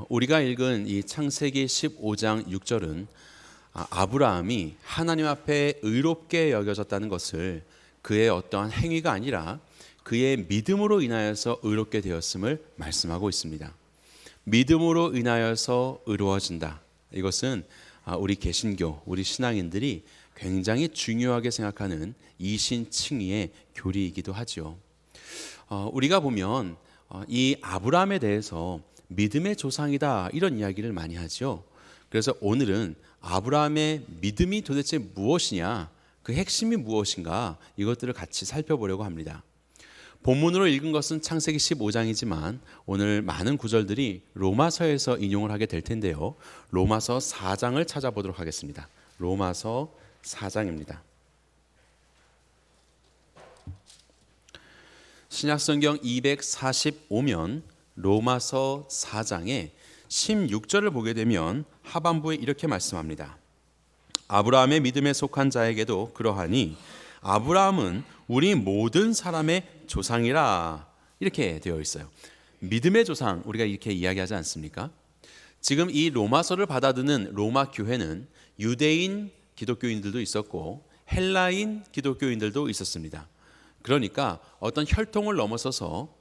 우리가 읽은 이 창세기 15장 6절은 아브라함이 하나님 앞에 의롭게 여겨졌다는 것을 그의 어떠한 행위가 아니라 그의 믿음으로 인하여서 의롭게 되었음을 말씀하고 있습니다. 믿음으로 인하여서 의로워진다. 이것은 우리 개신교, 우리 신앙인들이 굉장히 중요하게 생각하는 이신칭의의 교리이기도 하죠. 우리가 보면 이 아브라함에 대해서 믿음의 조상이다 이런 이야기를 많이 하죠. 그래서 오늘은 아브라함의 믿음이 도대체 무엇이냐, 그 핵심이 무엇인가 이것들을 같이 살펴보려고 합니다. 본문으로 읽은 것은 창세기 15장이지만 오늘 많은 구절들이 로마서에서 인용을 하게 될 텐데요. 로마서 4장을 찾아보도록 하겠습니다. 로마서 4장입니다. 신약성경 245면 로마서 4장의 16절을 보게 되면 하반부에 이렇게 말씀합니다. 아브라함의 믿음에 속한 자에게도 그러하니 아브라함은 우리 모든 사람의 조상이라 이렇게 되어 있어요. 믿음의 조상, 우리가 이렇게 이야기하지 않습니까? 지금 이 로마서를 받아드는 로마 교회는 유대인 기독교인들도 있었고 헬라인 기독교인들도 있었습니다. 그러니까 어떤 혈통을 넘어서서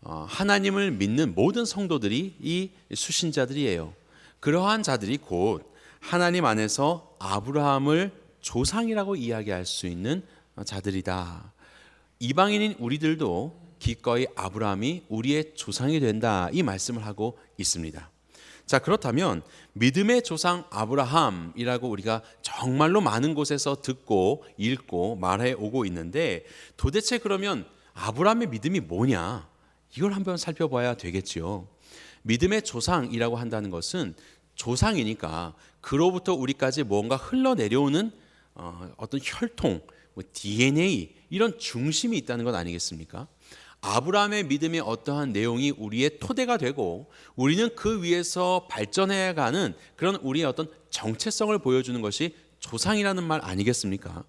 하나님을 믿는 모든 성도들이 이 수신자들이에요. 그러한 자들이 곧 하나님 안에서 아브라함을 조상이라고 이야기할 수 있는 자들이다. 이방인인 우리들도 기꺼이 아브라함이 우리의 조상이 된다 이 말씀을 하고 있습니다. 자, 그렇다면 믿음의 조상 아브라함이라고 우리가 정말로 많은 곳에서 듣고 읽고 말해 오고 있는데 도대체 그러면 아브라함의 믿음이 뭐냐? 이걸 한번 살펴봐야 되겠지요. 믿음의 조상이라고 한다는 것은 조상이니까 그로부터 우리까지 뭔가 흘러내려오는 어떤 혈통, DNA 이런 중심이 있다는 것 아니겠습니까? 아브라함의 믿음의 어떠한 내용이 우리의 토대가 되고 우리는 그 위에서 발전해 가는 그런 우리의 어떤 정체성을 보여주는 것이 조상이라는 말 아니겠습니까?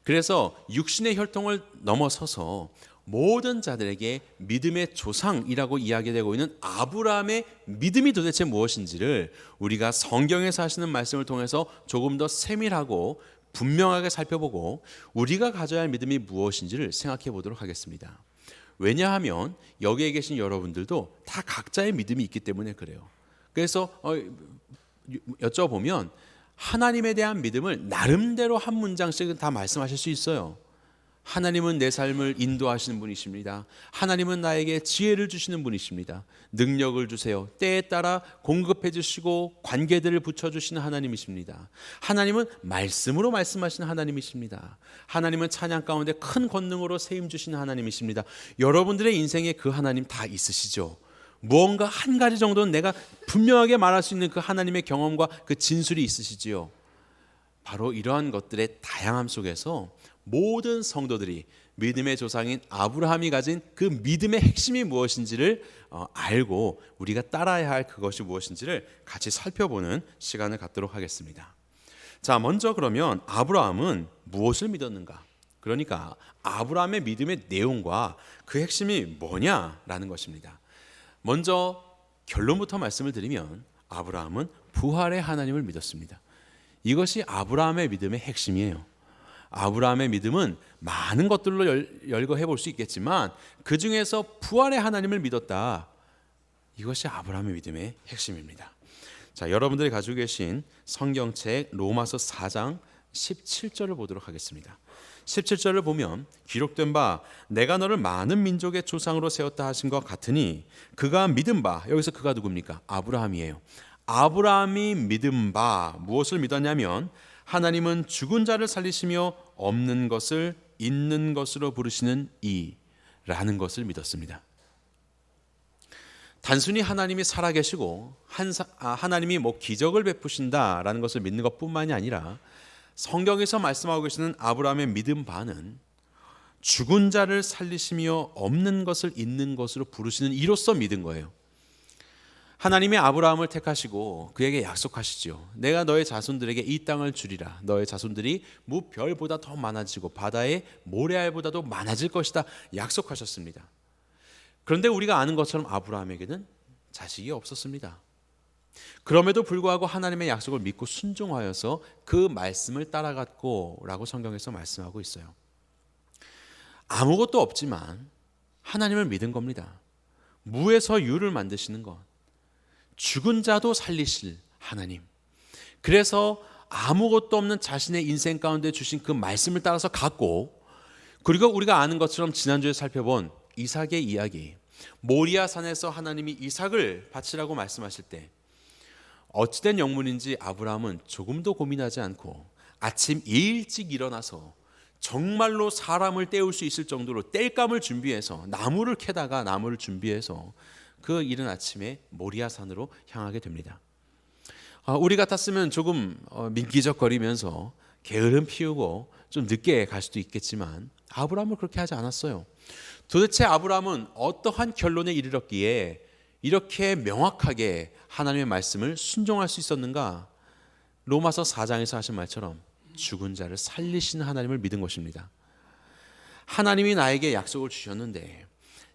그래서 육신의 혈통을 넘어서서 모든 자들에게 믿음의 조상이라고 이야기되고 있는 아브라함의 믿음이 도대체 무엇인지를 우리가 성경에서 하시는 말씀을 통해서 조금 더 세밀하고 분명하게 살펴보고 우리가 가져야 할 믿음이 무엇인지를 생각해 보도록 하겠습니다. 왜냐하면 여기에 계신 여러분들도 다 각자의 믿음이 있기 때문에 그래요. 그래서 여쭤보면 하나님에 대한 믿음을 나름대로 한 문장씩은 다 말씀하실 수 있어요. 하나님은 내 삶을 인도하시는 분이십니다. 하나님은 나에게 지혜를 주시는 분이십니다. 능력을 주세요. 때에 따라 공급해 주시고 관계들을 붙여주시는 하나님이십니다. 하나님은 말씀으로 말씀하시는 하나님이십니다. 하나님은 찬양 가운데 큰 권능으로 세임 주시는 하나님이십니다. 여러분들의 인생에 그 하나님 다 있으시죠? 무언가 한 가지 정도는 내가 분명하게 말할 수 있는 그 하나님의 경험과 그 진술이 있으시지요. 바로 이러한 것들의 다양함 속에서 모든 성도들이 믿음의 조상인 아브라함이 가진 그 믿음의 핵심이 무엇인지를 알고 우리가 따라야 할 그것이 무엇인지를 같이 살펴보는 시간을 갖도록 하겠습니다. 자, 먼저 그러면 아브라함은 무엇을 믿었는가? 그러니까 아브라함의 믿음의 내용과 그 핵심이 뭐냐라는 것입니다. 먼저 결론부터 말씀을 드리면 아브라함은 부활의 하나님을 믿었습니다. 이것이 아브라함의 믿음의 핵심이에요. 아브라함의 믿음은 많은 것들로 열거해 볼 수 있겠지만 그 중에서 부활의 하나님을 믿었다. 이것이 아브라함의 믿음의 핵심입니다. 자, 여러분들이 가지고 계신 성경책 로마서 4장 17절을 보도록 하겠습니다. 17절을 보면 기록된 바 내가 너를 많은 민족의 조상으로 세웠다 하신 것 같으니 그가 믿은 바, 여기서 그가 누굽니까? 아브라함이에요. 아브라함이 믿은 바 무엇을 믿었냐면 하나님은 죽은 자를 살리시며 없는 것을 있는 것으로 부르시는 이라는 것을 믿었습니다. 단순히 하나님이 살아계시고 하나님이 기적을 베푸신다라는 것을 믿는 것뿐만이 아니라 성경에서 말씀하고 계시는 아브라함의 믿음 바는 죽은 자를 살리시며 없는 것을 있는 것으로 부르시는 이로써 믿은 거예요. 하나님이 아브라함을 택하시고 그에게 약속하시죠. 내가 너의 자손들에게 이 땅을 주리라. 너의 자손들이 무별보다 더 많아지고 바다의 모래알보다도 많아질 것이다. 약속하셨습니다. 그런데 우리가 아는 것처럼 아브라함에게는 자식이 없었습니다. 그럼에도 불구하고 하나님의 약속을 믿고 순종하여서 그 말씀을 따라갔고 라고 성경에서 말씀하고 있어요. 아무것도 없지만 하나님을 믿은 겁니다. 무에서 유를 만드시는 것, 죽은 자도 살리실 하나님. 그래서 아무것도 없는 자신의 인생 가운데 주신 그 말씀을 따라서 갔고, 그리고 우리가 아는 것처럼 지난주에 살펴본 이삭의 이야기, 모리아 산에서 하나님이 이삭을 바치라고 말씀하실 때 어찌된 영문인지 아브라함은 조금도 고민하지 않고 아침 일찍 일어나서 정말로 사람을 때울 수 있을 정도로 땔감을 준비해서 나무를 캐다가 나무를 준비해서 그 이른 아침에 모리아 산으로 향하게 됩니다. 우리 같았으면 조금 민기적거리면서 게으름 피우고 좀 늦게 갈 수도 있겠지만 아브라함은 그렇게 하지 않았어요. 도대체 아브라함은 어떠한 결론에 이르렀기에 이렇게 명확하게 하나님의 말씀을 순종할 수 있었는가? 로마서 4장에서 하신 말처럼 죽은 자를 살리시는 하나님을 믿은 것입니다. 하나님이 나에게 약속을 주셨는데,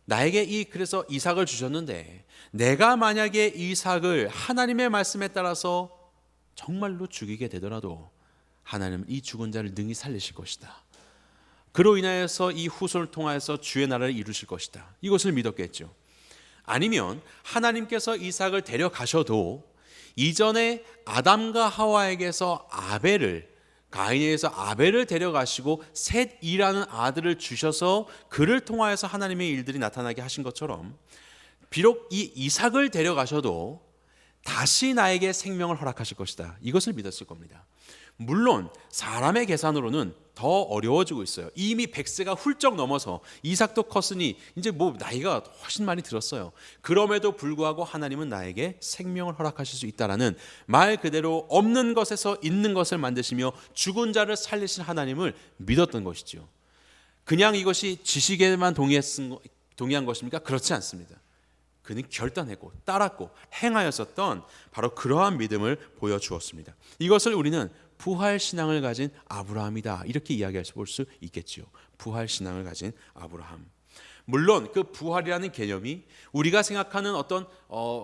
나에게 그래서 이삭을 주셨는데, 내가 만약에 이삭을 하나님의 말씀에 따라서 정말로 죽이게 되더라도 하나님은 이 죽은 자를 능히 살리실 것이다. 그로 인하여서 이 후손을 통하여서 주의 나라를 이루실 것이다. 이것을 믿었겠죠. 아니면 하나님께서 이삭을 데려가셔도 이전에 아담과 하와에게서 가인에게서 아벨을 데려가시고 셋이라는 아들을 주셔서 그를 통하여서 하나님의 일들이 나타나게 하신 것처럼 비록 이 이삭을 데려가셔도 다시 나에게 생명을 허락하실 것이다. 이것을 믿었을 겁니다. 물론 사람의 계산으로는 더 어려워지고 있어요. 이미 100세가 훌쩍 넘어서 이삭도 컸으니 이제 나이가 훨씬 많이 들었어요. 그럼에도 불구하고 하나님은 나에게 생명을 허락하실 수 있다라는 말 그대로 없는 것에서 있는 것을 만드시며 죽은 자를 살리신 하나님을 믿었던 것이죠. 그냥 이것이 지식에만 동의한 것입니까? 그렇지 않습니다. 그는 결단했고 따랐고 행하였었던 바로 그러한 믿음을 보여주었습니다. 이것을 우리는 부활신앙을 가진 아브라함이다, 이렇게 이야기할 수 있겠죠. 부활신앙을 가진 아브라함. 물론 그 부활이라는 개념이 우리가 생각하는 어떤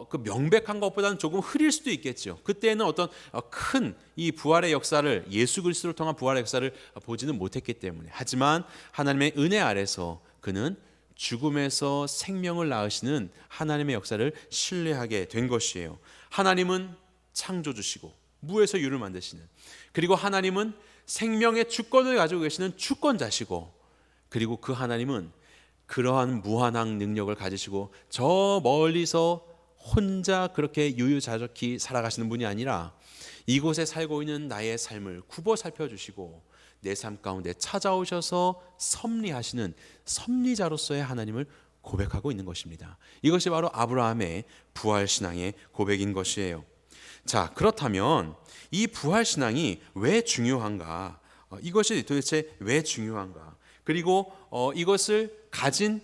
그 명백한 것보다는 조금 흐릴 수도 있겠죠. 그때는 어떤 큰 이 부활의 역사를, 예수 그리스도를 통한 부활의 역사를 보지는 못했기 때문에, 하지만 하나님의 은혜 아래서 그는 죽음에서 생명을 낳으시는 하나님의 역사를 신뢰하게 된 것이에요. 하나님은 창조주시고 무에서 유를 만드시는, 그리고 하나님은 생명의 주권을 가지고 계시는 주권자시고, 그리고 그 하나님은 그러한 무한한 능력을 가지시고 저 멀리서 혼자 그렇게 유유자적히 살아가시는 분이 아니라 이곳에 살고 있는 나의 삶을 굽어 살펴주시고 내 삶 가운데 찾아오셔서 섭리하시는 섭리자로서의 하나님을 고백하고 있는 것입니다. 이것이 바로 아브라함의 부활신앙의 고백인 것이에요. 자, 그렇다면 이 부활신앙이 왜 중요한가? 이것이 도대체 왜 중요한가? 그리고 이것을 가진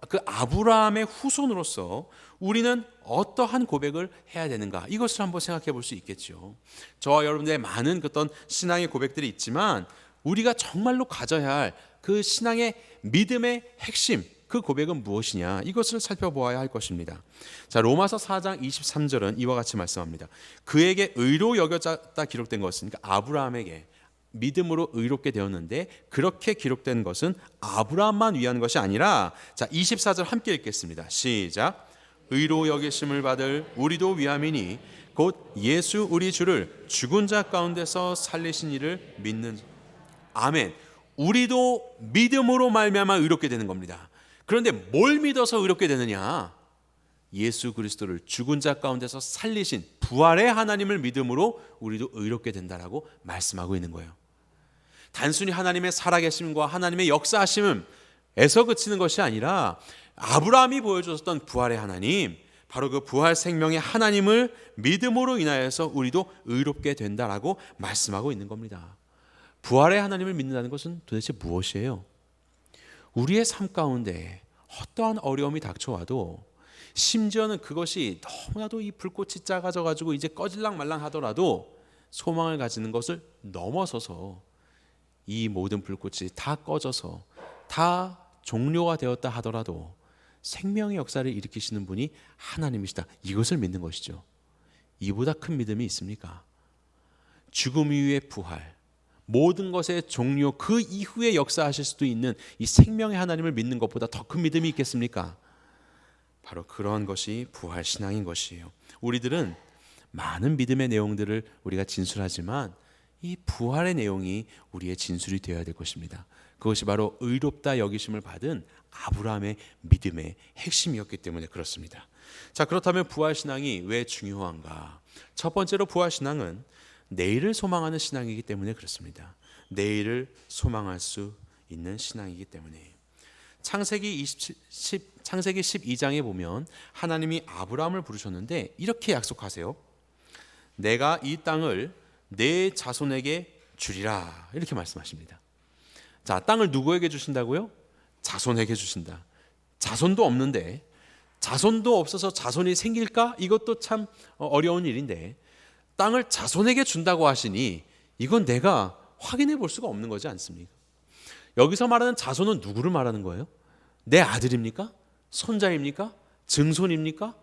그 아브라함의 후손으로서 우리는 어떠한 고백을 해야 되는가? 이것을 한번 생각해 볼 수 있겠죠. 저와 여러분들의 많은 어떤 신앙의 고백들이 있지만 우리가 정말로 가져야 할 그 신앙의 믿음의 핵심, 그 고백은 무엇이냐? 이것을 살펴보아야 할 것입니다. 자, 로마서 4장 23절은 이와 같이 말씀합니다. 그에게 의로 여겨졌다 기록된 것은, 그러니까 아브라함에게 믿음으로 의롭게 되었는데 그렇게 기록된 것은 아브라함만 위한 것이 아니라, 자 24절 함께 읽겠습니다. 시작. 의로 여기심을 받을 우리도 위함이니 곧 예수 우리 주를 죽은 자 가운데서 살리신 이를 믿는. 아멘. 우리도 믿음으로 말미암아 의롭게 되는 겁니다. 그런데 뭘 믿어서 의롭게 되느냐? 예수 그리스도를 죽은 자 가운데서 살리신 부활의 하나님을 믿음으로 우리도 의롭게 된다라고 말씀하고 있는 거예요. 단순히 하나님의 살아계심과 하나님의 역사하심에서 그치는 것이 아니라 아브라함이 보여주었던 부활의 하나님, 바로 그 부활 생명의 하나님을 믿음으로 인하여서 우리도 의롭게 된다라고 말씀하고 있는 겁니다. 부활의 하나님을 믿는다는 것은 도대체 무엇이에요? 우리의 삶 가운데 어떠한 어려움이 닥쳐와도, 심지어는 그것이 너무나도 이 불꽃이 작아져 가지고 이제 꺼질랑 말랑 하더라도 소망을 가지는 것을 넘어서서 이 모든 불꽃이 다 꺼져서 다 종료가 되었다 하더라도 생명의 역사를 일으키시는 분이 하나님이시다, 이것을 믿는 것이죠. 이보다 큰 믿음이 있습니까? 죽음 이후의 부활, 모든 것의 종료, 그 이후에 역사하실 수도 있는 이 생명의 하나님을 믿는 것보다 더 큰 믿음이 있겠습니까? 바로 그러한 것이 부활 신앙인 것이에요. 우리들은 많은 믿음의 내용들을 우리가 진술하지만 이 부활의 내용이 우리의 진술이 되어야 될 것입니다. 그것이 바로 의롭다 여기심을 받은 아브라함의 믿음의 핵심이었기 때문에 그렇습니다. 자, 그렇다면 부활 신앙이 왜 중요한가? 첫 번째로 부활 신앙은 내일을 소망하는 신앙이기 때문에 그렇습니다. 내일을 소망할 수 있는 신앙이기 때문에. 창세기 12장에 보면 하나님이 아브라함을 부르셨는데 이렇게 약속하세요. 내가 이 땅을 내 자손에게 주리라, 이렇게 말씀하십니다. 자, 땅을 누구에게 주신다고요? 자손에게 주신다. 자손도 없는데, 자손도 없어서 자손이 생길까? 이것도 참 어려운 일인데 땅을 자손에게 준다고 하시니 이건 내가 확인해 볼 수가 없는 거지 않습니까? 여기서 말하는 자손은 누구를 말하는 거예요? 내 아들입니까? 손자입니까? 증손입니까?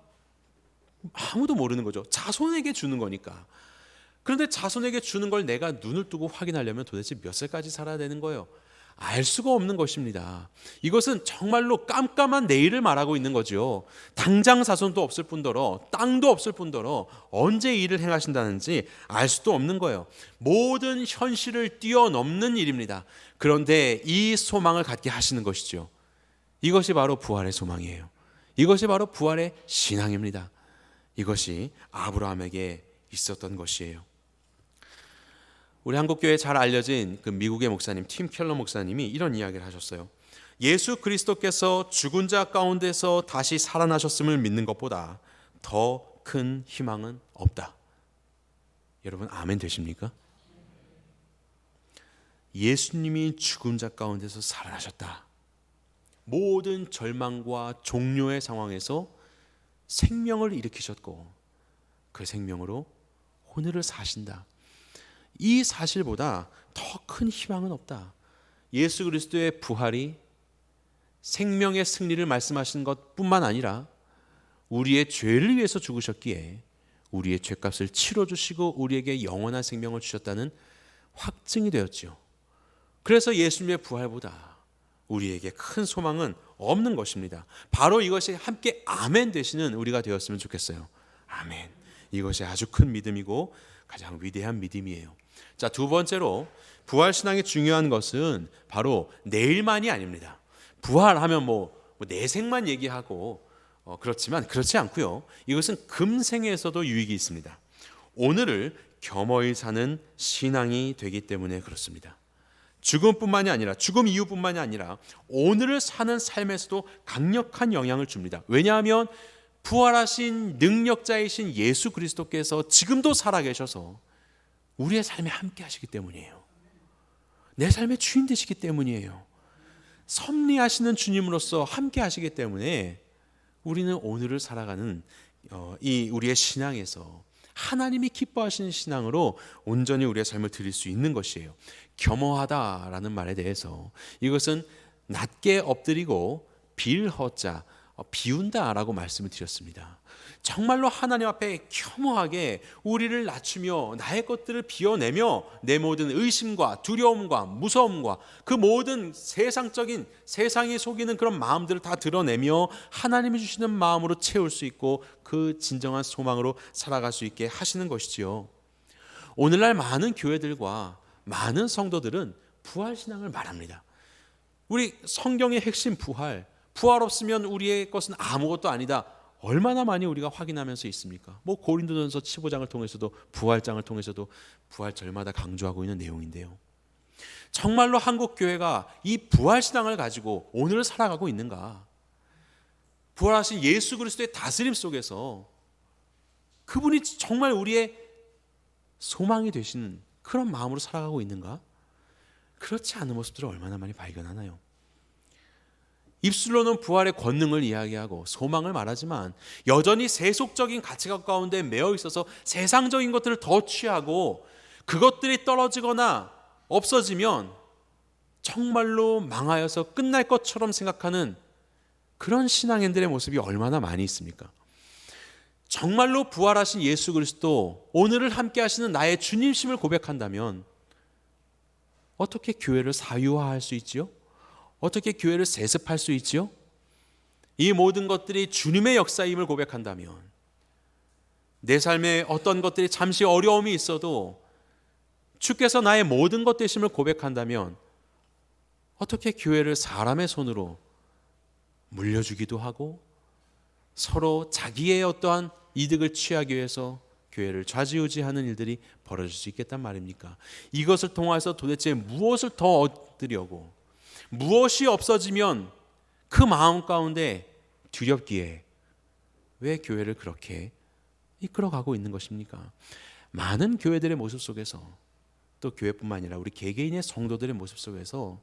아무도 모르는 거죠. 자손에게 주는 거니까. 그런데 자손에게 주는 걸 내가 눈을 뜨고 확인하려면 도대체 몇 살까지 살아야 되는 거예요? 알 수가 없는 것입니다. 이것은 정말로 깜깜한 내일을 말하고 있는 거죠. 당장 자손도 없을 뿐더러 땅도 없을 뿐더러 언제 일을 행하신다는지 알 수도 없는 거예요. 모든 현실을 뛰어넘는 일입니다. 그런데 이 소망을 갖게 하시는 것이죠. 이것이 바로 부활의 소망이에요. 이것이 바로 부활의 신앙입니다. 이것이 아브라함에게 있었던 것이에요. 우리 한국교회에 잘 알려진 그 미국의 목사님 팀 켈러 목사님이 이런 이야기를 하셨어요. 예수 그리스도께서 죽은 자 가운데서 다시 살아나셨음을 믿는 것보다 더 큰 희망은 없다. 여러분 아멘 되십니까? 예수님이 죽은 자 가운데서 살아나셨다. 모든 절망과 종료의 상황에서 생명을 일으키셨고 그 생명으로 오늘을 사신다. 이 사실보다 더 큰 희망은 없다. 예수 그리스도의 부활이 생명의 승리를 말씀하신 것뿐만 아니라 우리의 죄를 위해서 죽으셨기에 우리의 죄값을 치러주시고 우리에게 영원한 생명을 주셨다는 확증이 되었지요. 그래서 예수님의 부활보다 우리에게 큰 소망은 없는 것입니다. 바로 이것이 함께 아멘 되시는 우리가 되었으면 좋겠어요. 아멘. 이것이 아주 큰 믿음이고 가장 위대한 믿음이에요. 자, 두 번째로 부활신앙이 중요한 것은 바로 내일만이 아닙니다. 부활하면 내생만 얘기하고 그렇지만 그렇지 않고요. 이것은 금생에서도 유익이 있습니다. 오늘을 겸허히 사는 신앙이 되기 때문에 그렇습니다. 죽음뿐만이 아니라 죽음 이후뿐만이 아니라 오늘을 사는 삶에서도 강력한 영향을 줍니다. 왜냐하면 부활하신 능력자이신 예수 그리스도께서 지금도 살아계셔서 우리의 삶에 함께 하시기 때문이에요. 내 삶의 주인 되시기 때문이에요. 섭리하시는 주님으로서 함께 하시기 때문에 우리는 오늘을 살아가는 이 우리의 신앙에서 하나님이 기뻐하시는 신앙으로 온전히 우리의 삶을 드릴 수 있는 것이에요. 겸허하다라는 말에 대해서 이것은 낮게 엎드리고 빌허자 비운다라고 말씀을 드렸습니다. 정말로 하나님 앞에 겸허하게 우리를 낮추며 나의 것들을 비워내며 내 모든 의심과 두려움과 무서움과 그 모든 세상적인 세상이 속이는 그런 마음들을 다 드러내며 하나님이 주시는 마음으로 채울 수 있고 그 진정한 소망으로 살아갈 수 있게 하시는 것이지요. 오늘날 많은 교회들과 많은 성도들은 부활신앙을 말합니다. 우리 성경의 핵심 부활 없으면 우리의 것은 아무것도 아니다. 얼마나 많이 우리가 확인하면서 있습니까? 고린도전서 15장을 통해서도 부활장을 통해서도 부활절마다 강조하고 있는 내용인데요. 정말로 한국 교회가 이 부활신앙을 가지고 오늘을 살아가고 있는가? 부활하신 예수 그리스도의 다스림 속에서 그분이 정말 우리의 소망이 되시는 그런 마음으로 살아가고 있는가? 그렇지 않은 모습들을 얼마나 많이 발견하나요? 입술로는 부활의 권능을 이야기하고 소망을 말하지만 여전히 세속적인 가치관 가운데 매여 있어서 세상적인 것들을 더 취하고 그것들이 떨어지거나 없어지면 정말로 망하여서 끝날 것처럼 생각하는 그런 신앙인들의 모습이 얼마나 많이 있습니까? 정말로 부활하신 예수 그리스도, 오늘을 함께 하시는 나의 주님심을 고백한다면 어떻게 교회를 사유화할 수 있지요? 어떻게 교회를 세습할 수 있지요? 이 모든 것들이 주님의 역사임을 고백한다면, 내 삶에 어떤 것들이 잠시 어려움이 있어도 주께서 나의 모든 것 되심을 고백한다면 어떻게 교회를 사람의 손으로 물려주기도 하고 서로 자기의 어떠한 이득을 취하기 위해서 교회를 좌지우지하는 일들이 벌어질 수 있겠단 말입니까? 이것을 통해서 도대체 무엇을 더 얻으려고, 무엇이 없어지면 그 마음 가운데 두렵기에 왜 교회를 그렇게 이끌어가고 있는 것입니까? 많은 교회들의 모습 속에서, 또 교회뿐만 아니라 우리 개개인의 성도들의 모습 속에서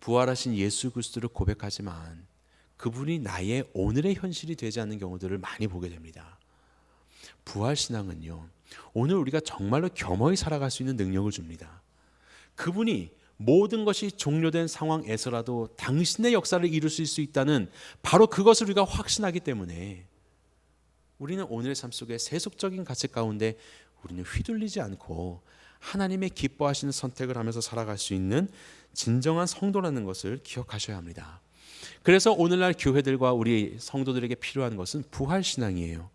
부활하신 예수 그리스도를 고백하지만 그분이 나의 오늘의 현실이 되지 않는 경우들을 많이 보게 됩니다. 부활신앙은요, 오늘 우리가 정말로 겸허히 살아갈 수 있는 능력을 줍니다. 그분이 모든 것이 종료된 상황에서라도 당신의 역사를 이룰 수 있다는 바로 그것을 우리가 확신하기 때문에 우리는 오늘의 삶 속에 세속적인 가치 가운데 우리는 휘둘리지 않고 하나님의 기뻐하시는 선택을 하면서 살아갈 수 있는 진정한 성도라는 것을 기억하셔야 합니다. 그래서 오늘날 교회들과 우리 성도들에게 필요한 것은 부활신앙이에요.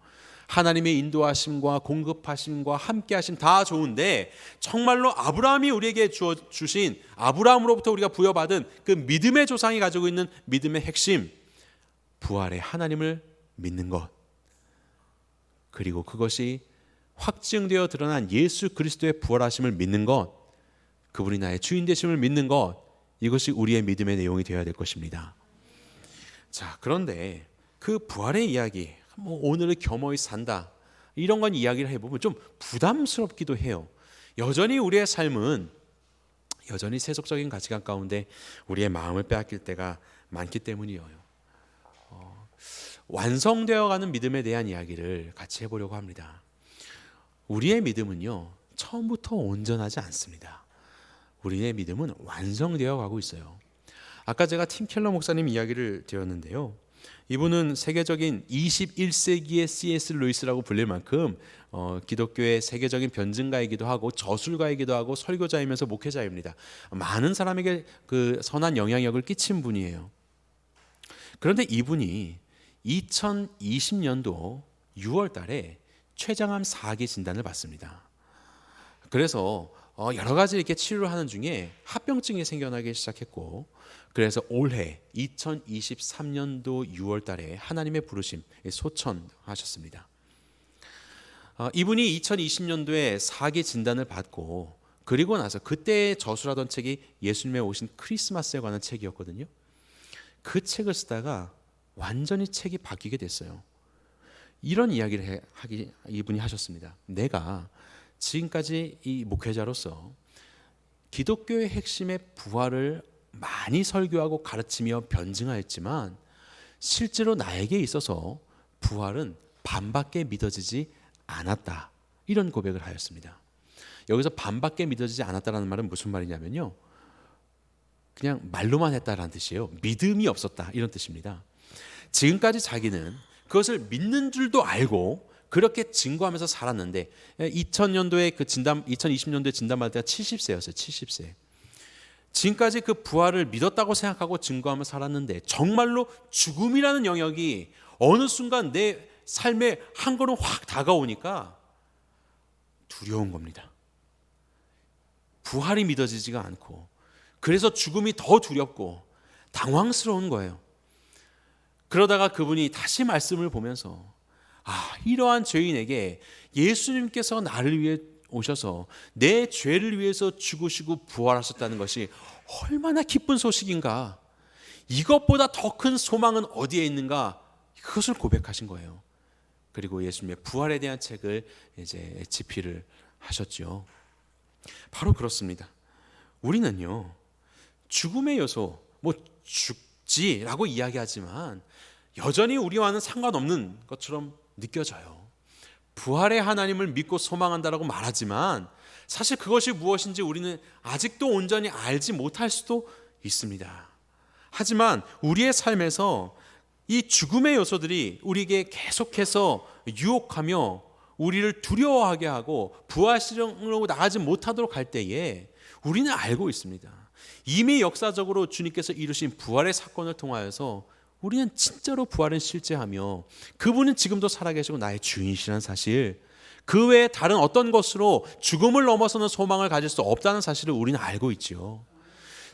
하나님의 인도하심과 공급하심과 함께하심 다 좋은데, 정말로 아브라함이 우리에게 주신, 아브라함으로부터 우리가 부여받은 그 믿음의 조상이 가지고 있는 믿음의 핵심, 부활의 하나님을 믿는 것, 그리고 그것이 확증되어 드러난 예수 그리스도의 부활하심을 믿는 것, 그분이 나의 주인 되심을 믿는 것, 이것이 우리의 믿음의 내용이 되어야 될 것입니다. 자, 그런데 그 부활의 이야기, 오늘을 겸허히 산다, 이런 건 이야기를 해보면 좀 부담스럽기도 해요. 여전히 우리의 삶은 여전히 세속적인 가치관 가운데 우리의 마음을 빼앗길 때가 많기 때문이에요. 완성되어가는 믿음에 대한 이야기를 같이 해보려고 합니다. 우리의 믿음은요, 처음부터 온전하지 않습니다. 우리의 믿음은 완성되어 가고 있어요. 아까 제가 팀 켈러 목사님 이야기를 드렸는데요, 이분은 세계적인 21세기의 C.S. 루이스라고 불릴 만큼 기독교의 세계적인 변증가이기도 하고 저술가이기도 하고 설교자이면서 목회자입니다. 많은 사람에게 그 선한 영향력을 끼친 분이에요. 그런데 이분이 2020년도 6월 달에 췌장암 4기 진단을 받습니다. 그래서 여러 가지 이렇게 치료를 하는 중에 합병증이 생겨나기 시작했고, 그래서 올해 2023년도 6월 달에 하나님의 부르심 소천하셨습니다. 이분이 2020년도에 4기 진단을 받고, 그리고 나서 그때 저술하던 책이 예수님의 오신 크리스마스에 관한 책이었거든요. 그 책을 쓰다가 완전히 책이 바뀌게 됐어요. 이런 이야기를 이분이 하셨습니다. 내가 지금까지 이 목회자로서 기독교의 핵심의 부활을 많이 설교하고 가르치며 변증하였지만 실제로 나에게 있어서 부활은 반밖에 믿어지지 않았다, 이런 고백을 하였습니다. 여기서 반밖에 믿어지지 않았다라는 말은 무슨 말이냐면요, 그냥 말로만 했다라는 뜻이에요. 믿음이 없었다, 이런 뜻입니다. 지금까지 자기는 그것을 믿는 줄도 알고 그렇게 증거하면서 살았는데, 2000년도에 그 진단, 2020년도에 진단받을 때가 70세였어요. 70세. 지금까지 그 부활을 믿었다고 생각하고 증거하며 살았는데, 정말로 죽음이라는 영역이 어느 순간 내 삶에 한 걸음 확 다가오니까 두려운 겁니다. 부활이 믿어지지가 않고, 그래서 죽음이 더 두렵고 당황스러운 거예요. 그러다가 그분이 다시 말씀을 보면서, 이러한 죄인에게 예수님께서 나를 위해 오셔서 내 죄를 위해서 죽으시고 부활하셨다는 것이 얼마나 기쁜 소식인가, 이것보다 더 큰 소망은 어디에 있는가, 그것을 고백하신 거예요. 그리고 예수님의 부활에 대한 책을 이제 집필을 하셨죠. 바로 그렇습니다. 우리는요, 죽음의 요소, 죽지라고 이야기하지만 여전히 우리와는 상관없는 것처럼 느껴져요. 부활의 하나님을 믿고 소망한다라고 말하지만 사실 그것이 무엇인지 우리는 아직도 온전히 알지 못할 수도 있습니다. 하지만 우리의 삶에서 이 죽음의 요소들이 우리에게 계속해서 유혹하며 우리를 두려워하게 하고 부활시령으로 나가지 못하도록 할 때에 우리는 알고 있습니다. 이미 역사적으로 주님께서 이루신 부활의 사건을 통하여서 우리는 진짜로 부활은 실제하며 그분은 지금도 살아계시고 나의 주인이시라는 사실, 그 외에 다른 어떤 것으로 죽음을 넘어서는 소망을 가질 수 없다는 사실을 우리는 알고 있지요.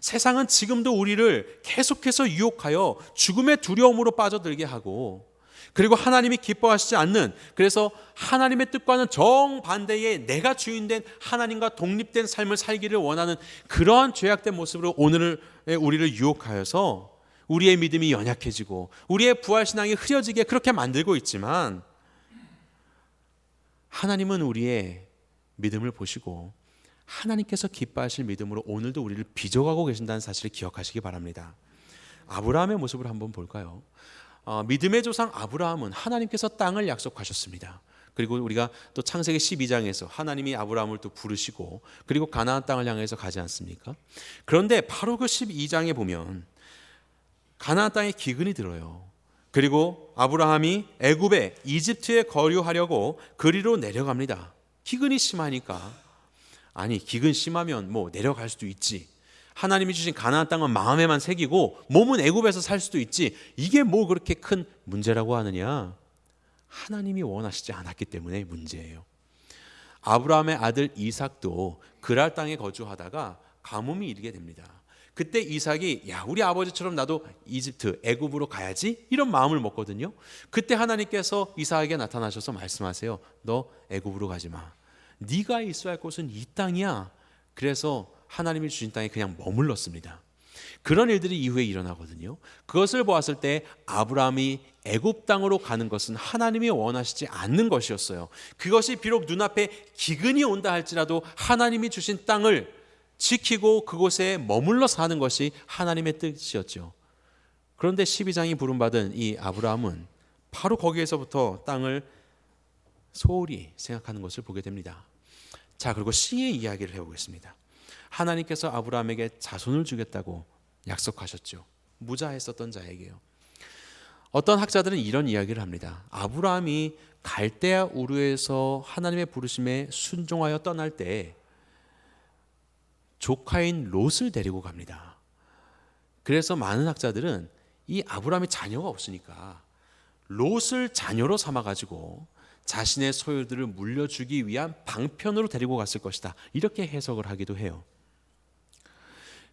세상은 지금도 우리를 계속해서 유혹하여 죽음의 두려움으로 빠져들게 하고, 그리고 하나님이 기뻐하시지 않는, 그래서 하나님의 뜻과는 정반대의 내가 주인된 하나님과 독립된 삶을 살기를 원하는 그러한 죄악된 모습으로 오늘의 우리를 유혹하여서 우리의 믿음이 연약해지고 우리의 부활신앙이 흐려지게 그렇게 만들고 있지만, 하나님은 우리의 믿음을 보시고 하나님께서 기뻐하실 믿음으로 오늘도 우리를 빚어가고 계신다는 사실을 기억하시기 바랍니다. 아브라함의 모습을 한번 볼까요? 믿음의 조상 아브라함은 하나님께서 땅을 약속하셨습니다. 그리고 우리가 또 창세기 12장에서 하나님이 아브라함을 또 부르시고 그리고 가나안 땅을 향해서 가지 않습니까? 그런데 바로 그 12장에 보면 가나안 땅에 기근이 들어요. 그리고 아브라함이 애굽에 이집트에 거류하려고 그리로 내려갑니다. 기근이 심하니까, 아니 기근 심하면 뭐 내려갈 수도 있지, 하나님이 주신 가나안 땅은 마음에만 새기고 몸은 애굽에서 살 수도 있지, 이게 뭐 그렇게 큰 문제라고 하느냐? 하나님이 원하시지 않았기 때문에 문제예요. 아브라함의 아들 이삭도 그랄 땅에 거주하다가 가뭄이 이르게 됩니다. 그때 이삭이 야 우리 아버지처럼 나도 이집트 애굽으로 가야지 이런 마음을 먹거든요. 그때 하나님께서 이삭에게 나타나셔서 말씀하세요. 너 애굽으로 가지 마. 네가 있어야 할 곳은 이 땅이야. 그래서 하나님이 주신 땅에 그냥 머물렀습니다. 그런 일들이 이후에 일어나거든요. 그것을 보았을 때 아브라함이 애굽 땅으로 가는 것은 하나님이 원하시지 않는 것이었어요. 그것이 비록 눈앞에 기근이 온다 할지라도 하나님이 주신 땅을 지키고 그곳에 머물러 사는 것이 하나님의 뜻이었죠. 그런데 12장이 부름받은 이 아브라함은 바로 거기에서부터 땅을 소홀히 생각하는 것을 보게 됩니다. 자, 그리고 C의 이야기를 해보겠습니다. 하나님께서 아브라함에게 자손을 주겠다고 약속하셨죠. 무자했었던 자에게요. 어떤 학자들은 이런 이야기를 합니다. 아브라함이 갈대아 우르에서 하나님의 부르심에 순종하여 떠날 때 조카인 롯을 데리고 갑니다. 그래서 많은 학자들은 이 아브라함이 자녀가 없으니까 롯을 자녀로 삼아가지고 자신의 소유들을 물려주기 위한 방편으로 데리고 갔을 것이다, 이렇게 해석을 하기도 해요.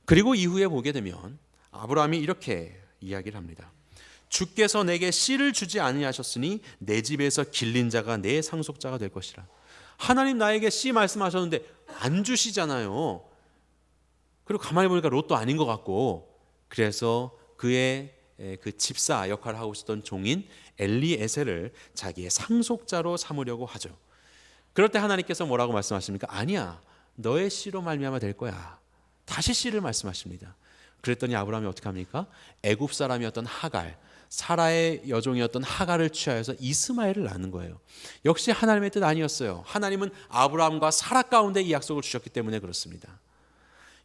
그리고 이후에 보게 되면 아브라함이 이렇게 이야기를 합니다. 주께서 내게 씨를 주지 아니하셨으니 내 집에서 길린 자가 내 상속자가 될 것이라. 하나님 나에게 씨 말씀하셨는데 안 주시잖아요. 그리고 가만히 보니까 롯도 아닌 것 같고, 그래서 그의 그 집사 역할을 하고 있었던 종인 엘리에셀을 자기의 상속자로 삼으려고 하죠. 그럴 때 하나님께서 뭐라고 말씀하십니까? 아니야, 너의 씨로 말미암아 될 거야. 다시 씨를 말씀하십니다. 그랬더니 아브라함이 어떻게 합니까? 애굽 사람이었던 하갈, 사라의 여종이었던 하갈을 취하여서 이스마엘을 낳는 거예요. 역시 하나님의 뜻 아니었어요. 하나님은 아브라함과 사라 가운데 이 약속을 주셨기 때문에 그렇습니다.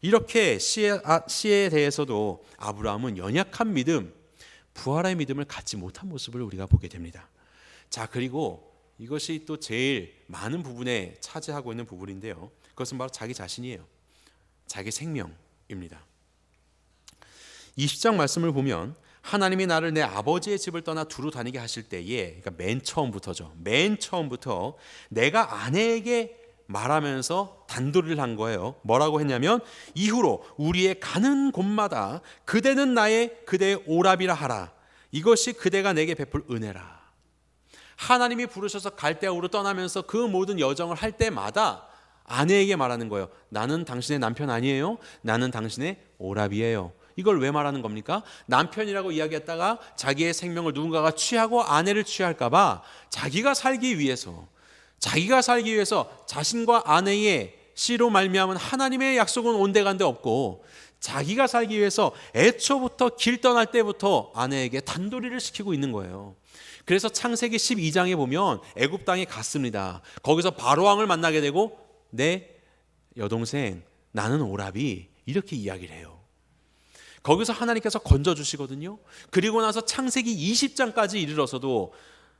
이렇게 씨에 대해서도 아브라함은 연약한 믿음, 부활의 믿음을 갖지 못한 모습을 우리가 보게 됩니다. 자, 그리고 이것이 또 제일 많은 부분에 차지하고 있는 부분인데요. 그것은 바로 자기 자신이에요. 자기 생명입니다. 20장 말씀을 보면 하나님이 나를 내 아버지의 집을 떠나 두루 다니게 하실 때에, 그러니까 맨 처음부터죠. 맨 처음부터 내가 아내에게 말하면서 단도리를 한 거예요. 뭐라고 했냐면 이후로 우리의 가는 곳마다 그대는 그대의 오랍이라 하라. 이것이 그대가 내게 베풀 은혜라. 하나님이 부르셔서 갈대아우로 떠나면서 그 모든 여정을 할 때마다 아내에게 말하는 거예요. 나는 당신의 남편 아니에요. 나는 당신의 오랍이에요. 이걸 왜 말하는 겁니까? 남편이라고 이야기했다가 자기의 생명을 누군가가 취하고 아내를 취할까 봐 자기가 살기 위해서 자신과 아내의 씨로 말미암은 하나님의 약속은 온데간데 없고, 자기가 살기 위해서 애초부터 길 떠날 때부터 아내에게 단도리를 시키고 있는 거예요. 그래서 창세기 12장에 보면 애굽 땅에 갔습니다. 거기서 바로왕을 만나게 되고 내 여동생 나는 오랍이 이렇게 이야기를 해요. 거기서 하나님께서 건져주시거든요. 그리고 나서 창세기 20장까지 이르러서도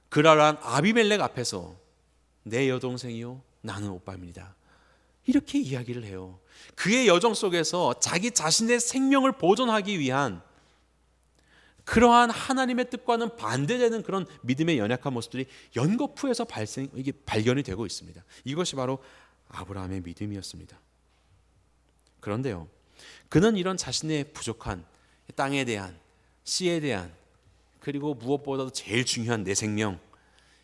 그러한 아비멜렉 앞에서 내 여동생이요 나는 오빠입니다, 이렇게 이야기를 해요. 그의 여정 속에서 자기 자신의 생명을 보존하기 위한 그러한 하나님의 뜻과는 반대되는 그런 믿음의 연약한 모습들이 연거푸에서 이게 발견이 되고 있습니다. 이것이 바로 아브라함의 믿음이었습니다. 그런데요, 그는 이런 자신의 부족한 땅에 대한, 씨에 대한, 그리고 무엇보다도 제일 중요한 내 생명,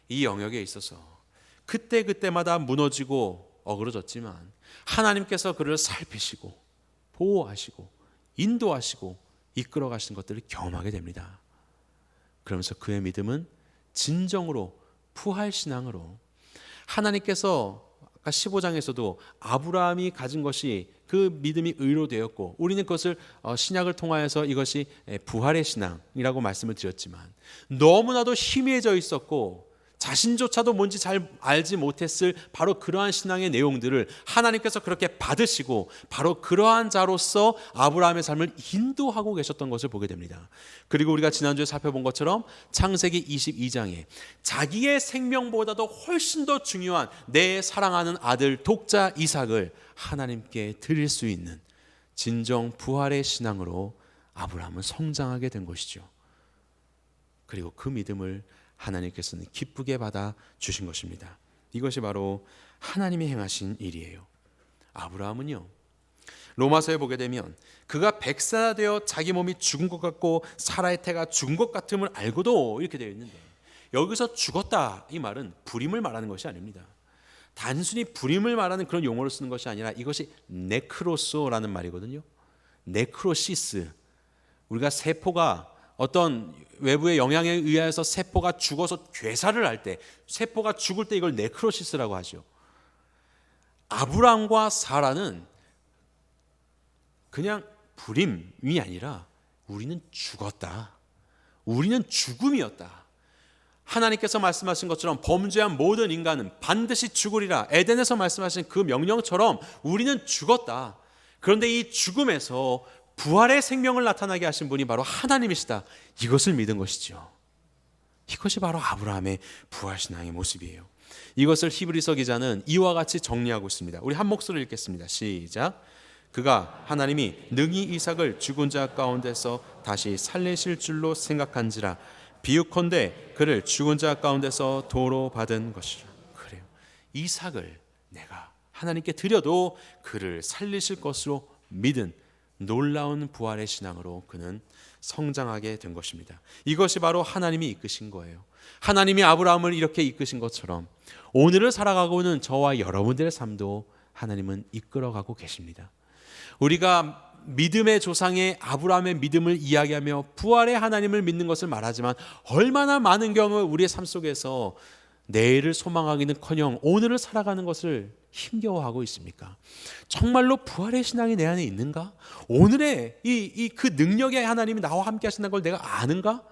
이 영역에 있어서 그때마다 무너지고 어그러졌지만 하나님께서 그를 살피시고 보호하시고 인도하시고 이끌어 가시는 것들을 경험하게 됩니다. 그러면서 그의 믿음은 진정으로 부활신앙으로, 하나님께서 아까 15장에서도 아브라함이 가진 것이 그 믿음이 의로 되었고, 우리는 그것을 신약을 통하여서 이것이 부활의 신앙이라고 말씀을 드렸지만, 너무나도 희미해져 있었고 자신조차도 뭔지 잘 알지 못했을 바로 그러한 신앙의 내용들을 하나님께서 그렇게 받으시고 바로 그러한 자로서 아브라함의 삶을 인도하고 계셨던 것을 보게 됩니다. 그리고 우리가 지난주에 살펴본 것처럼 창세기 22장에 자기의 생명보다도 훨씬 더 중요한 내 사랑하는 아들 독자 이삭을 하나님께 드릴 수 있는 진정 부활의 신앙으로 아브라함은 성장하게 된 것이죠. 그리고 그 믿음을 하나님께서는 기쁘게 받아 주신 것입니다. 이것이 바로 하나님이 행하신 일이에요. 아브라함은요, 로마서에 보게 되면 그가 백사가 되어 자기 몸이 죽은 것 같고 사라의 태가 죽은 것 같음을 알고도 이렇게 되어 있는데, 여기서 죽었다 이 말은 불임을 말하는 것이 아닙니다. 단순히 불임을 말하는 그런 용어를 쓰는 것이 아니라 이것이 네크로소라는 말이거든요. 네크로시스, 우리가 세포가 어떤 외부의 영향에 의해서 세포가 죽어서 괴사를 할 때, 세포가 죽을 때 이걸 네크로시스라고 하죠. 아브람과 사라는 그냥 불임이 아니라 우리는 죽었다, 우리는 죽음이었다. 하나님께서 말씀하신 것처럼 범죄한 모든 인간은 반드시 죽으리라, 에덴에서 말씀하신 그 명령처럼 우리는 죽었다. 그런데 이 죽음에서 부활의 생명을 나타나게 하신 분이 바로 하나님이시다, 이것을 믿은 것이죠. 이것이 바로 아브라함의 부활신앙의 모습이에요. 이것을 히브리서 기자는 이와 같이 정리하고 있습니다. 우리 한 목소리를 읽겠습니다. 시작. 그가 하나님이 능히 이삭을 죽은 자 가운데서 다시 살리실 줄로 생각한지라, 비유컨대 그를 죽은 자 가운데서 도로 받은 것이라. 그래요, 이삭을 내가 하나님께 드려도 그를 살리실 것으로 믿은 놀라운 부활의 신앙으로 그는 성장하게 된 것입니다. 이것이 바로 하나님이 이끄신 거예요. 하나님이 아브라함을 이렇게 이끄신 것처럼 오늘을 살아가고 있는 저와 여러분들의 삶도 하나님은 이끌어가고 계십니다. 우리가 믿음의 조상의 아브라함의 믿음을 이야기하며 부활의 하나님을 믿는 것을 말하지만, 얼마나 많은 경우 우리의 삶 속에서 내일을 소망하기는커녕 오늘을 살아가는 것을 힘겨워하고 있습니까? 정말로 부활의 신앙이 내 안에 있는가? 오늘의 그 능력의 하나님이 나와 함께 하신다는 걸 내가 아는가?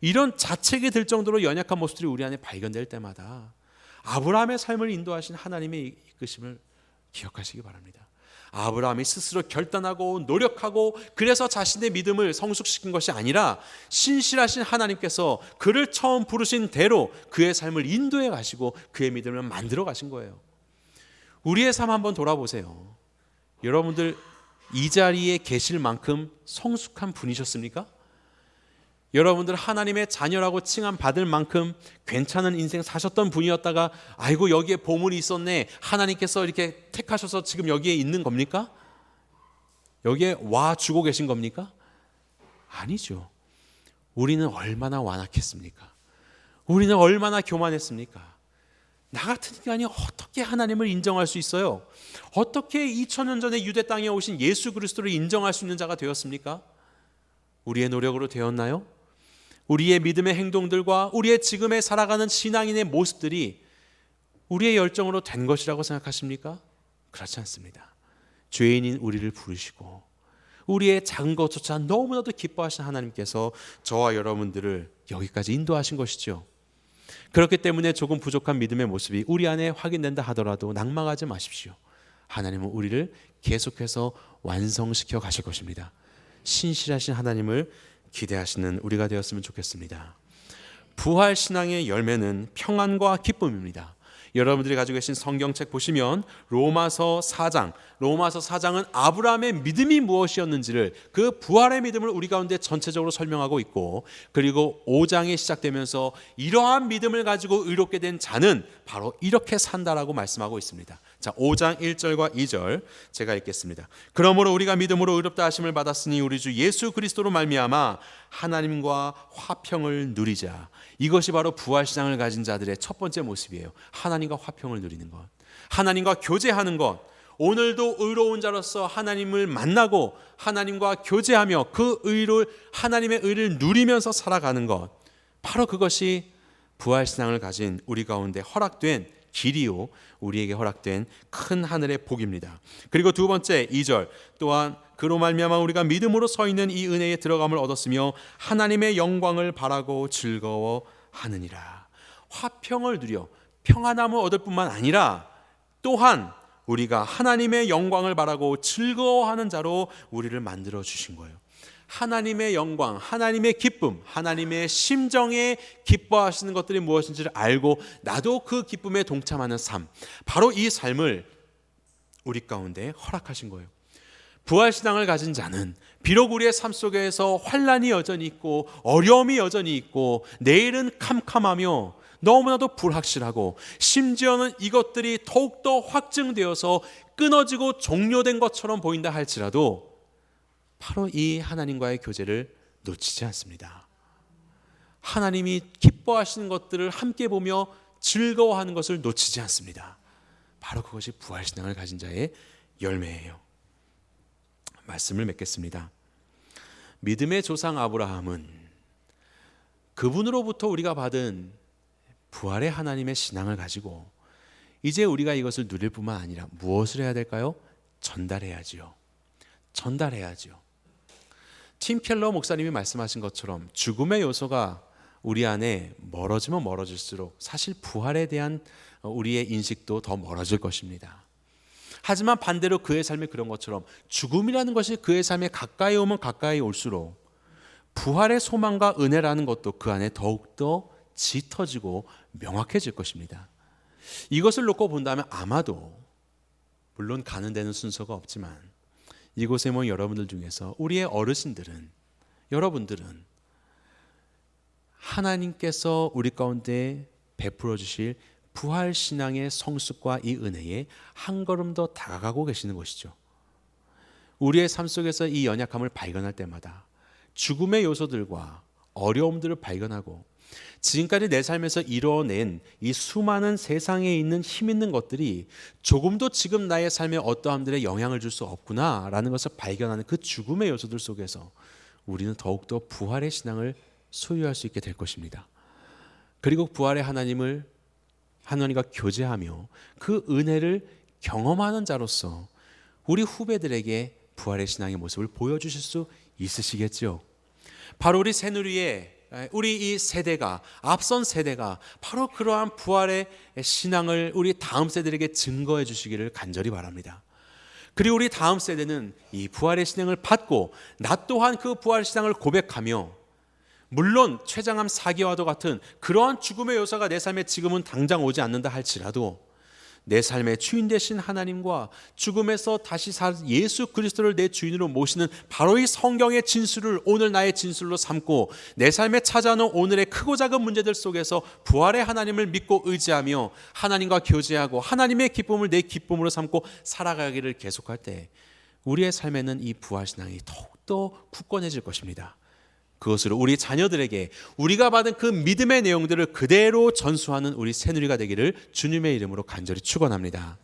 이런 자책이 들 정도로 연약한 모습들이 우리 안에 발견될 때마다 아브라함의 삶을 인도하신 하나님의 이끄심을 기억하시기 바랍니다. 아브라함이 스스로 결단하고 노력하고 그래서 자신의 믿음을 성숙시킨 것이 아니라 신실하신 하나님께서 그를 처음 부르신 대로 그의 삶을 인도해 가시고 그의 믿음을 만들어 가신 거예요. 우리의 삶 한번 돌아보세요. 여러분들 이 자리에 계실 만큼 성숙한 분이셨습니까? 여러분들 하나님의 자녀라고 칭함 받을 만큼 괜찮은 인생 사셨던 분이었다가 아이고 여기에 보물이 있었네, 하나님께서 이렇게 택하셔서 지금 여기에 있는 겁니까? 여기에 와 주고 계신 겁니까? 아니죠. 우리는 얼마나 완악했습니까? 우리는 얼마나 교만했습니까? 나 같은 인간이 어떻게 하나님을 인정할 수 있어요? 어떻게 2000년 전에 유대 땅에 오신 예수 그리스도를 인정할 수 있는 자가 되었습니까? 우리의 노력으로 되었나요? 우리의 믿음의 행동들과 우리의 지금의 살아가는 신앙인의 모습들이 우리의 열정으로 된 것이라고 생각하십니까? 그렇지 않습니다. 죄인인 우리를 부르시고 우리의 작은 것조차 너무나도 기뻐하신 하나님께서 저와 여러분들을 여기까지 인도하신 것이죠. 그렇기 때문에 조금 부족한 믿음의 모습이 우리 안에 확인된다 하더라도 낭망하지 마십시오. 하나님은 우리를 계속해서 완성시켜 가실 것입니다. 신실하신 하나님을 기대하시는 우리가 되었으면 좋겠습니다. 부활 신앙의 열매는 평안과 기쁨입니다. 여러분들이 가지고 계신 성경책 보시면 로마서 4장은 아브라함의 믿음이 무엇이었는지를, 그 부활의 믿음을 우리 가운데 전체적으로 설명하고 있고, 그리고 5장이 시작되면서 이러한 믿음을 가지고 의롭게 된 자는 바로 이렇게 산다라고 말씀하고 있습니다. 자, 5장 1절과 2절 제가 읽겠습니다. 그러므로 우리가 믿음으로 의롭다 하심을 받았으니 우리 주 예수 그리스도로 말미암아 하나님과 화평을 누리자. 이것이 바로 부활신앙을 가진 자들의 첫 번째 모습이에요. 하나님과 화평을 누리는 것, 하나님과 교제하는 것. 오늘도 의로운 자로서 하나님을 만나고 하나님과 교제하며 그 의를, 하나님의 의를 누리면서 살아가는 것, 바로 그것이 부활신앙을 가진 우리 가운데 허락된 길이요, 우리에게 허락된 큰 하늘의 복입니다. 그리고 두 번째 2절, 또한 그로 말미암아 우리가 믿음으로 서 있는 이 은혜에 들어감을 얻었으며 하나님의 영광을 바라고 즐거워하느니라. 화평을 누려 평안함을 얻을 뿐만 아니라 또한 우리가 하나님의 영광을 바라고 즐거워하는 자로 우리를 만들어 주신 거예요. 하나님의 영광, 하나님의 기쁨, 하나님의 심정에 기뻐하시는 것들이 무엇인지를 알고 나도 그 기쁨에 동참하는 삶, 바로 이 삶을 우리 가운데 허락하신 거예요. 부활신앙을 가진 자는 비록 우리의 삶 속에서 환난이 여전히 있고 어려움이 여전히 있고 내일은 캄캄하며 너무나도 불확실하고 심지어는 이것들이 더욱더 확증되어서 끊어지고 종료된 것처럼 보인다 할지라도 바로 이 하나님과의 교제를 놓치지 않습니다. 하나님이 기뻐하시는 것들을 함께 보며 즐거워하는 것을 놓치지 않습니다. 바로 그것이 부활신앙을 가진 자의 열매예요. 말씀을 맺겠습니다. 믿음의 조상 아브라함은 그분으로부터 우리가 받은 부활의 하나님의 신앙을 가지고 이제 우리가 이것을 누릴 뿐만 아니라 무엇을 해야 될까요? 전달해야지요. 팀 켈러 목사님이 말씀하신 것처럼 죽음의 요소가 우리 안에 멀어지면 멀어질수록 사실 부활에 대한 우리의 인식도 더 멀어질 것입니다. 하지만 반대로 그의 삶이 그런 것처럼 죽음이라는 것이 그의 삶에 가까이 오면 가까이 올수록 부활의 소망과 은혜라는 것도 그 안에 더욱더 짙어지고 명확해질 것입니다. 이것을 놓고 본다면 아마도, 물론 가는 데는 순서가 없지만 이곳에 모인 여러분들 중에서 우리의 어르신들은, 여러분들은 하나님께서 우리 가운데 베풀어 주실 부활신앙의 성숙과 이 은혜에 한 걸음 더 다가가고 계시는 것이죠. 우리의 삶 속에서 이 연약함을 발견할 때마다 죽음의 요소들과 어려움들을 발견하고 지금까지 내 삶에서 이뤄낸 이 수많은 세상에 있는 힘 있는 것들이 조금도 지금 나의 삶에 어떠함들에 영향을 줄 수 없구나라는 것을 발견하는 그 죽음의 요소들 속에서 우리는 더욱더 부활의 신앙을 소유할 수 있게 될 것입니다. 그리고 부활의 하나님과 교제하며 그 은혜를 경험하는 자로서 우리 후배들에게 부활의 신앙의 모습을 보여주실 수 있으시겠죠. 바로 우리 새누리의 우리 이 세대가, 앞선 세대가 바로 그러한 부활의 신앙을 우리 다음 세대에게 증거해 주시기를 간절히 바랍니다. 그리고 우리 다음 세대는 이 부활의 신앙을 받고 나 또한 그 부활의 신앙을 고백하며, 물론 췌장암 4기와도 같은 그러한 죽음의 요소가 내 삶에 지금은 당장 오지 않는다 할지라도 내 삶의 주인 되신 하나님과 죽음에서 다시 살 예수 그리스도를 내 주인으로 모시는 바로 이 성경의 진술을 오늘 나의 진술로 삼고 내 삶에 찾아오는 오늘의 크고 작은 문제들 속에서 부활의 하나님을 믿고 의지하며 하나님과 교제하고 하나님의 기쁨을 내 기쁨으로 삼고 살아가기를 계속할 때 우리의 삶에는 이 부활신앙이 더욱더 굳건해질 것입니다. 그것으로 우리 자녀들에게 우리가 받은 그 믿음의 내용들을 그대로 전수하는 우리 새누리가 되기를 주님의 이름으로 간절히 축원합니다.